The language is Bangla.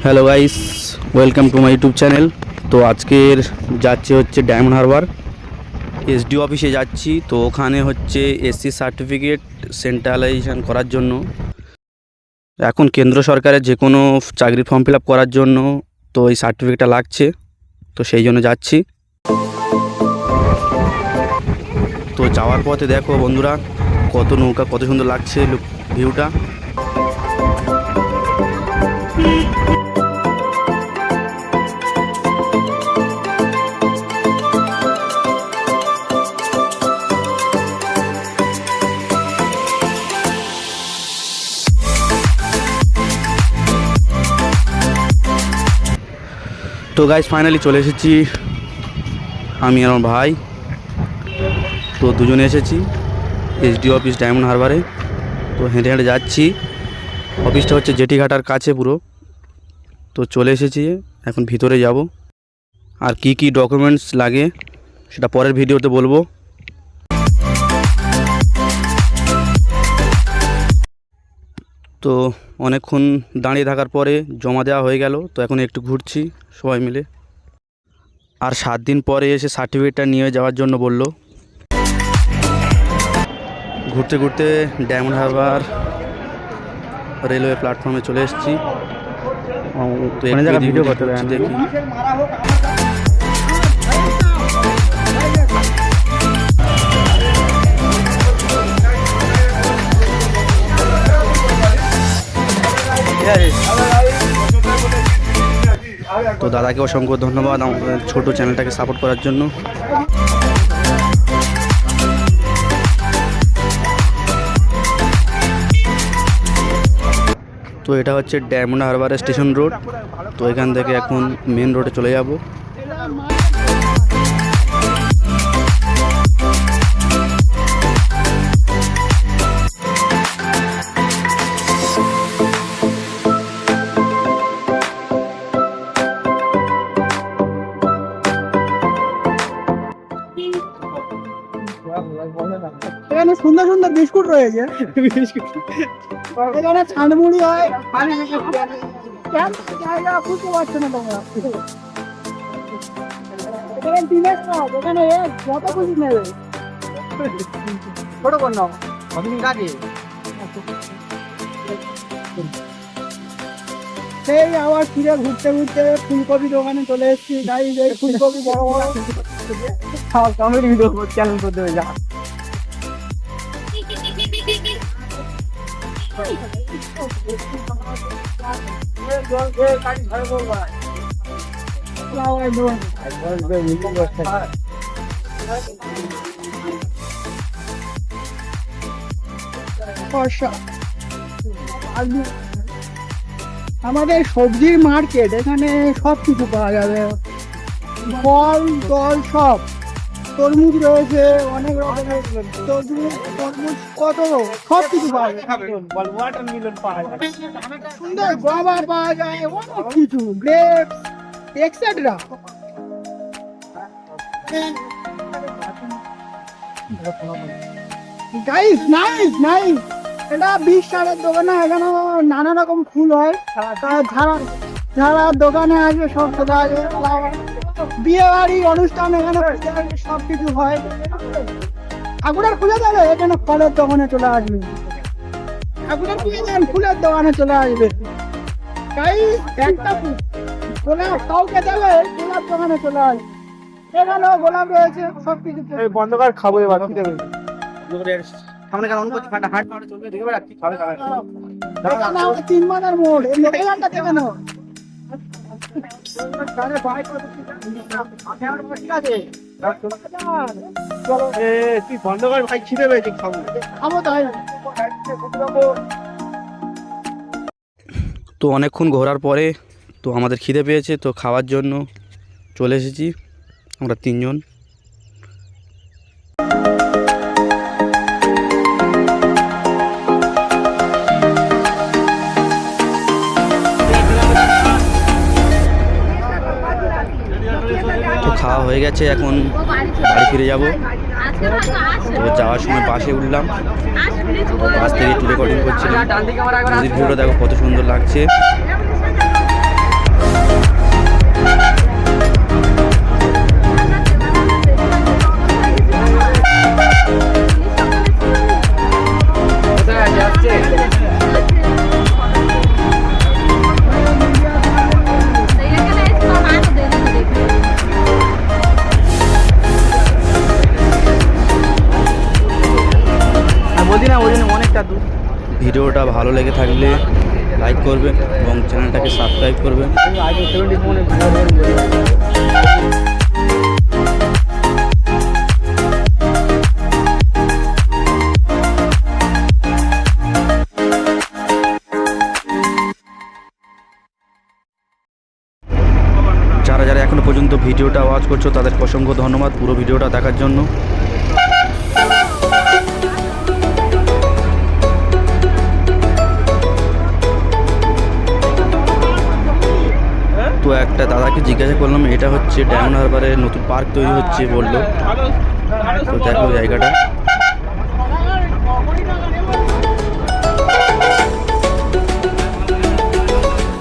Hello guys, welcome to my YouTube channel. তো আজকের যাচ্ছি হচ্ছে ডায়মন্ড হারবার এসডি অফিসে যাচ্ছি। তো ওখানে হচ্ছে এসসি সার্টিফিকেট সেন্ট্রালাইজেশন করার জন্য। এখন কেন্দ্র সরকারের যে কোনো চাকরির ফর্ম ফিল আপ করার জন্য তো এই সার্টিফিকেটটা লাগছে, তো সেই জন্য যাচ্ছি। তো যাওয়ার পথে দেখো বন্ধুরা, কত নৌকা, কত সুন্দর লাগছে ভিউটা। তো গাইস ফাইনালি চলে এসেছি আমি আর আমার ভাই। তো দুজনে এসেছি এসডি অফিস ডায়মন্ড হারবারে। তো হেঁটে হেঁটে যাচ্ছি, অফিসটা হচ্ছে জেটিঘাটার কাছে পুরো। তো চলে এসেছি, এখন ভিতরে যাব। আর কি কি ডকুমেন্টস লাগে সেটা পরের ভিডিওতে বলবো। তো অনেকক্ষণ দাঁড়িয়ে থাকার পরে জমা দেওয়া হয়ে গেল। তো এখন একটু ঘুরছি সবাই মিলে। আর 7 দিন পরে এসে সার্টিফিকেটটা নিয়ে যাওয়ার জন্য বলল। ঘুরতে ঘুরতে ডায়মন্ড হারবার রেলওয়ে প্ল্যাটফর্মে চলে এসেছি। তো এখানে জায়গা ভিডিও করতে দেখি। তো দাদাকে অসংখ্য ধন্যবাদ আমাদের ছোট চ্যানেলটাকে সাপোর্ট করার জন্য। তো এটা হচ্ছে ডায়মন্ড হারবার স্টেশন রোড। তো এখান থেকে এখন মেন রোডে চলে যাব। এখানে সুন্দর সুন্দর বিস্কুট রয়েছে। এখানে ছানমুড়ি হয়। জায়গা খুঁজতে পারছো না তোমরা। এখানে ডিমের সব, এখানে যত খুশি নেবে। ছোট কোন নাও সেই আবার ফিরে ঘুরতে ঘুরতে ফুলকপি দোকানে চলে এসেছি। গাইস, এই ফুলকপি বড় বড় কমেডি ভিডিও চ্যানেল করতে হবে। যা আমাদের সবজির মার্কেট, এখানে সব কিছু পাওয়া যাবে। ফল টল সব, তরমুজ রয়েছে অনেক রকমের। তরমুজ কত সব কিছু পাওয়া যায়। সুন্দর গোয়াবা পাওয়া যায়, অনেক কিছু, grapes etcetera. Guys, nice nice. এটা 20 টাকার দোকানে এখানে নানা রকম ফুল হয়। ঝাড়ার দোকানে আসবে সব কথা আছে। বিয়ে বাড়ি অনুষ্ঠান এখানে সব কিছু হয়। ঠাকুরের খুলে দেবে, এখানে ফলের দোকানে চলে আসবে। ঠাকুরের খুলে দেন, ফুলের দোকানে চলে আসবে। একটা গোলাপ কাউকে দেবে, গোলাপ দোকানে চলে আসবে। এখানেও গোলাপ রয়েছে, সব কিছু। বন্ধ কর, খাবো এবার। কি দেবে? আমার 3 মাথার মোড়, এই লোকেশনটা দেখে নাও। তুই বন্ধ কর ভাই, খিদে পেয়েছে, খাবো। তো অনেকক্ষণ ঘোরার পরে তো আমাদের খিদে পেয়েছে, তো খাওয়ার জন্য চলে এসেছি আমরা 3 জন। তো খাওয়া হয়ে গেছে, এখন বাড়ি ফিরে যাব। তো যাওয়ার সময় বাসে উঠলাম, বাস থেকে একটু রেকর্ডিং করছিলাম। নদীর ভিউটা দেখো কত সুন্দর লাগছে। ভিডিওটা ভালো লেগে থাকলে লাইক করবেন এবং চ্যানেলটাকে সাবস্ক্রাইব করবেন। যারা যারা এখনো পর্যন্ত ভিডিওটা ওয়াচ করছো তাদেরকে অসংখ্য ধন্যবাদ পুরো ভিডিওটা দেখার জন্য। তো একটা দাদাকে জিজ্ঞাসা করলাম, এটা হচ্ছে ডায়মন্ড হারবারে নতুন পার্ক তৈরি হচ্ছে বললো। তো দেখো জায়গাটা।